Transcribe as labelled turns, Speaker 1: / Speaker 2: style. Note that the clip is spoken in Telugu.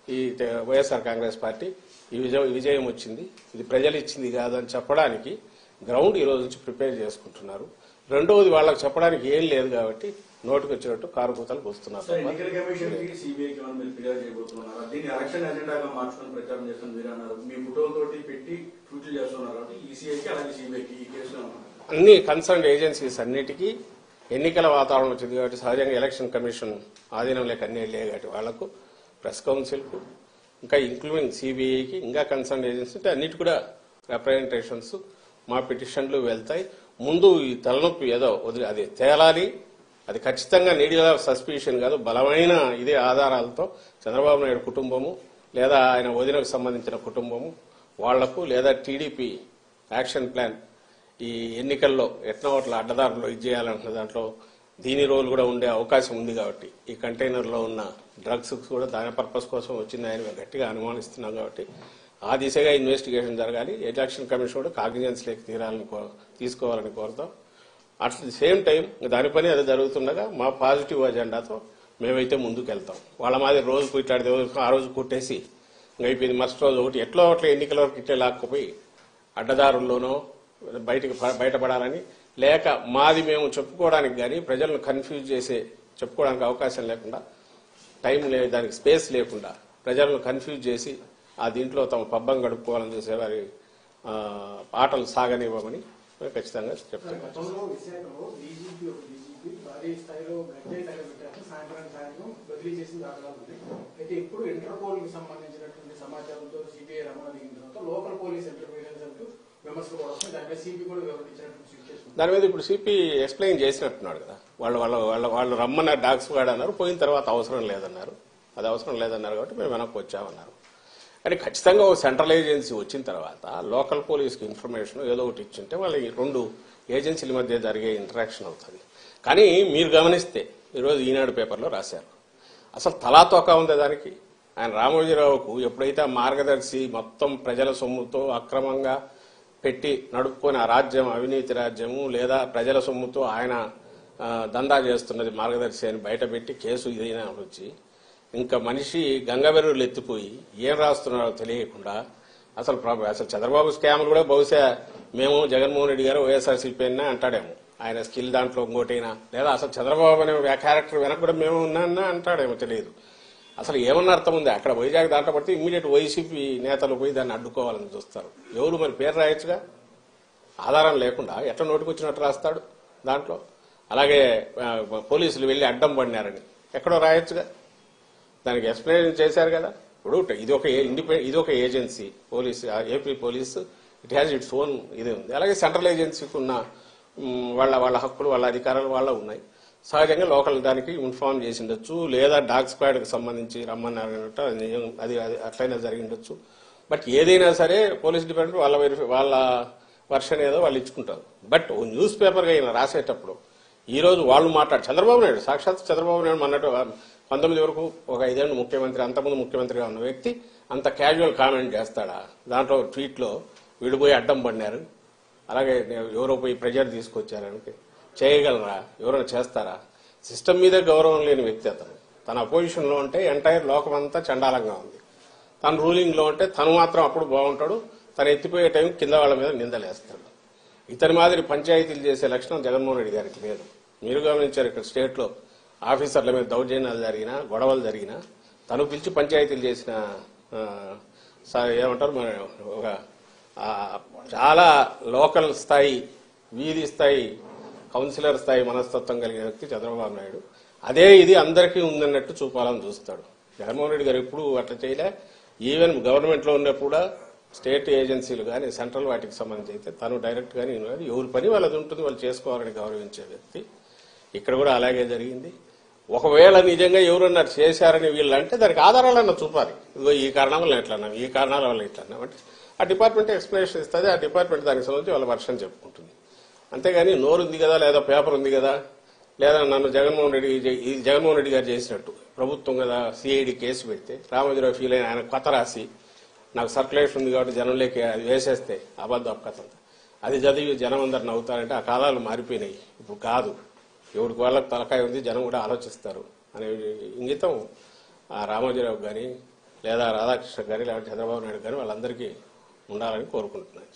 Speaker 1: ఈ వైఎస్ఆర్ కాంగ్రెస్ పార్టీ ఈ విజయం వచ్చింది, ఇది ప్రజలు ఇచ్చింది కాదని చెప్పడానికి గ్రౌండ్ ఈ రోజు నుంచి ప్రిపేర్ చేసుకుంటున్నారు. రెండవది వాళ్ళకి చెప్పడానికి ఏం లేదు కాబట్టి నోటికి వచ్చినట్టు కారు కూతలు కూస్తున్నారు. అన్ని కన్సర్న్ ఏజెన్సీస్ అన్నిటికీ ఎన్నికల వాతావరణం వచ్చింది కాబట్టి సహజంగా ఎలక్షన్ కమిషన్ ఆధీనం లేక అన్ని వెళ్ళే కాబట్టి వాళ్లకు ప్రెస్ కౌన్సిల్కు ఇంకా ఇంక్లూడింగ్ సిబిఐకి ఇంకా కన్సర్న్ ఏజెన్సీ అంటే అన్నిటి కూడా రిప్రజెంటేషన్స్ మా పిటిషన్లు వెళ్తాయి. ముందు ఈ తలనొప్పి ఏదో వదిలి అది తేలాలి, అది ఖచ్చితంగా నీడిల్ ఆఫ్ సస్పిషన్ కాదు, బలమైన ఇదే ఆధారాలతో చంద్రబాబు నాయుడు కుటుంబము లేదా ఆయన వదినకు సంబంధించిన కుటుంబము వాళ్లకు లేదా టీడీపీ యాక్షన్ ప్లాన్ ఈ ఎన్నికల్లో ఎట్నోట్ల అడ్డదారుల్లో ఇది చేయాలంటున్న దాంట్లో దీని రోల్ కూడా ఉండే అవకాశం ఉంది కాబట్టి ఈ కంటైనర్లో ఉన్న డ్రగ్స్ కూడా దాని పర్పస్ కోసం వచ్చిందని మేము గట్టిగా అనుమానిస్తున్నాం కాబట్టి ఆ దిశగా ఇన్వెస్టిగేషన్ జరగాలి. ఎలక్షన్ కమిషన్ కూడా కాగ్నిజెన్స్ లేక తీసుకోవాలని కోరుతాం. అట్ ది సేమ్ టైం దాని పని అది జరుగుతుండగా మా పాజిటివ్ అజెండాతో మేమైతే ముందుకు వెళ్తాం. వాళ్ళ మాదిరి రోజు కుట్టాడితే ఆ రోజు కుట్టేసి అయిపోయింది, మరుసటి రోజు ఒకటి ఎట్లా ఎన్నికల వరకు ఇట్లే లాక్కుపోయి అడ్డదారుల్లోనో బయటపడాలని లేక మాది మేము చెప్పుకోవడానికి కానీ ప్రజలను కన్ఫ్యూజ్ చేసే చెప్పుకోవడానికి అవకాశం లేకుండా టైం లేదు, దానికి స్పేస్ లేకుండా ప్రజలను కన్ఫ్యూజ్ చేసి ఆ దీంట్లో తమ పబ్బం గడుపుకోవాలని చూసేవారి ఆటలు సాగనివ్వమని ఖచ్చితంగా చెప్తాను. దాని మీద ఇప్పుడు సిపి ఎక్స్ప్లెయిన్ చేసినట్టున్నాడు కదా, వాళ్ళు రమ్మన్న డాగ్స్ వాడు అన్నారు, పోయిన తర్వాత అవసరం లేదన్నారు, అది అవసరం లేదన్నారు కాబట్టి మేము వెనక్కి వచ్చామన్నారు. కానీ ఖచ్చితంగా ఒక సెంట్రల్ ఏజెన్సీ వచ్చిన తర్వాత లోకల్ పోలీస్కి ఇన్ఫర్మేషన్ ఏదో ఒకటి ఇచ్చింటే వాళ్ళ రెండు ఏజెన్సీల మధ్య జరిగే ఇంటరాక్షన్ అవుతుంది. కానీ మీరు గమనిస్తే ఈరోజు ఈనాడు పేపర్లో రాశారు, అసలు తలాతోక ఉంది దానికి. ఆయన రామోజీరావుకు ఎప్పుడైతే మార్గదర్శి మొత్తం ప్రజల సొమ్ముతో అక్రమంగా పెట్టి నడుపుకొని ఆ రాజ్యం అవినీతి రాజ్యము లేదా ప్రజల సొమ్ముతో ఆయన దందా చేస్తున్నది మార్గదర్శి అని బయటపెట్టి కేసు ఇదైనా వచ్చి ఇంకా మనిషి గంగబెర్రులు ఎత్తిపోయి ఏం రాస్తున్నారో తెలియకుండా అసలు చంద్రబాబు స్కామ్లు కూడా బహుశా మేము జగన్మోహన్ రెడ్డి గారు వైఎస్ఆర్సీపీ అయినా అంటాడేమో, ఆయన స్కిల్ దాంట్లో ఇంకోటైనా లేదా అసలు చంద్రబాబు అనే క్యారెక్టర్ వెనక కూడా మేము ఉన్నా అంటాడేమో తెలియదు. అసలు ఏమన్నా అర్థం ఉంది? అక్కడ వైజాగ్ దాంట్లో పడితే ఇమ్మీడియట్ వైసీపీ నేతలు పోయి దాన్ని అడ్డుకోవాలని చూస్తారు. ఎవరు మరి పేరు రాయొచ్చుగా, ఆధారం లేకుండా ఎట్లా నోటికొచ్చినట్టు రాస్తాడు దాంట్లో. అలాగే పోలీసులు వెళ్లి అడ్డం పడినారని ఎక్కడో రాయొచ్చుగా, దానికి ఎక్స్ప్లెయిన్ చేశారు కదా. ఇప్పుడు ఇది ఒక agency police, AP police it has its own ఇది ఉంది. అలాగే సెంట్రల్ ఏజెన్సీకి ఉన్న వాళ్ళ హక్కులు వాళ్ళ అధికారాలు వాళ్ళ ఉన్నాయి. సహజంగా లోకల్ దానికి ఇన్ఫార్మ్ చేసి ఉండొచ్చు, లేదా డాగ్ స్క్వాడ్కి సంబంధించి రమ్మన్నారన్నట్టు అది అట్లయినా జరిగిండొచ్చు. బట్ ఏదైనా సరే పోలీస్ డిపార్ట్మెంట్ వాళ్ళ వర్షన్ ఏదో వాళ్ళు ఇచ్చుకుంటారు. బట్ న్యూస్ పేపర్గా అయినా రాసేటప్పుడు ఈరోజు వాళ్ళు చంద్రబాబు నాయుడు సాక్షాత్ చంద్రబాబు నాయుడు అన్నట్టు 19 వరకు ఒక 5 ఏళ్ళు ముఖ్యమంత్రి, అంతకుముందు ముఖ్యమంత్రిగా ఉన్న వ్యక్తి అంత క్యాజువల్ కామెంట్ చేస్తాడా? దాంట్లో ట్వీట్లో వీళ్ళు పోయి అడ్డం పడినారు, అలాగే ఎవరో పోయి ప్రెజర్ తీసుకొచ్చారని చేయగలరా? ఎవరైనా చేస్తారా? సిస్టమ్ మీదే గౌరవం లేని వ్యక్తి అతను. తన అపోజిషన్లో ఉంటే ఎంటైర్ లోకం అంతా చండాలంగా ఉంది, తన రూలింగ్లో ఉంటే తను మాత్రం అప్పుడు బాగుంటాడు, తను ఎత్తిపోయే టైం కింద వాళ్ళ మీద నిందలేస్తాడు. ఇతని మాదిరి పంచాయతీలు చేసే లక్షణం జగన్మోహన్ రెడ్డి గారికి లేదు. మీరు గమనించారు, ఇక్కడ స్టేట్లో ఆఫీసర్ల మీద దౌర్జన్యాలు జరిగినా గొడవలు జరిగినా తను పిలిచి పంచాయతీలు చేసిన ఏమంటారు మన ఒక చాలా లోకల్ స్థాయి వీధి స్థాయి కౌన్సిలర్ స్థాయి మనస్తత్వం కలిగిన వ్యక్తి చంద్రబాబు నాయుడు. అదే ఇది అందరికీ ఉందన్నట్టు చూపాలని చూస్తాడు. జగన్మోహన్ రెడ్డి గారు ఎప్పుడు అట్లా చేయలే. ఈవెన్ గవర్నమెంట్లో ఉన్నప్పుడు కూడా స్టేట్ ఏజెన్సీలు కానీ సెంట్రల్ వాటికి సంబంధించి అయితే తను డైరెక్ట్ గానీ ఎవరి పని వాళ్ళది ఉంటుంది, వాళ్ళు చేసుకోవాలని గౌరవించే వ్యక్తి. ఇక్కడ కూడా అలాగే జరిగింది. ఒకవేళ నిజంగా ఎవరన్నా చేశారని వీళ్ళు అంటే దానికి ఆధారాలన్నా చూపాలి. ఇదిగో ఈ కారణం వల్ల ఎట్లన్నాం, ఈ కారణాల వల్ల ఎట్లన్నాం అంటే ఆ డిపార్ట్మెంట్ ఎక్స్ప్లెనేషన్ ఇస్తుంది. ఆ డిపార్ట్మెంట్ దానికి సంబంధించి వాళ్ళ వర్షం చెప్పుకుంటుంది. అంతేగాని నోరు ఉంది కదా, లేదా పేపర్ ఉంది కదా, లేదా నన్ను జగన్మోహన్ రెడ్డి గారు చేసినట్టు ప్రభుత్వం కదా సిఐడి కేసు పెడితే రామోజీరావు ఫీల్ అయిన ఆయన కొత్త రాసి నాకు సర్క్యులేషన్ ఉంది కాబట్టి జనంలోకి అది వేసేస్తే అబద్ధం కథ అది చదివి జనం అందరు నవ్వుతారంటే ఆ కాలాలు మారిపోయినాయి. ఇప్పుడు కాదు, ఎవరికి వాళ్ళకి తలకాయ ఉంది, జనం కూడా ఆలోచిస్తారు అనే ఇంగితం ఆ రామోజీరావు కానీ లేదా రాధాకృష్ణ గారి లేదా చంద్రబాబు నాయుడు గారి వాళ్ళందరికీ ఉండాలని కోరుకుంటున్నాను.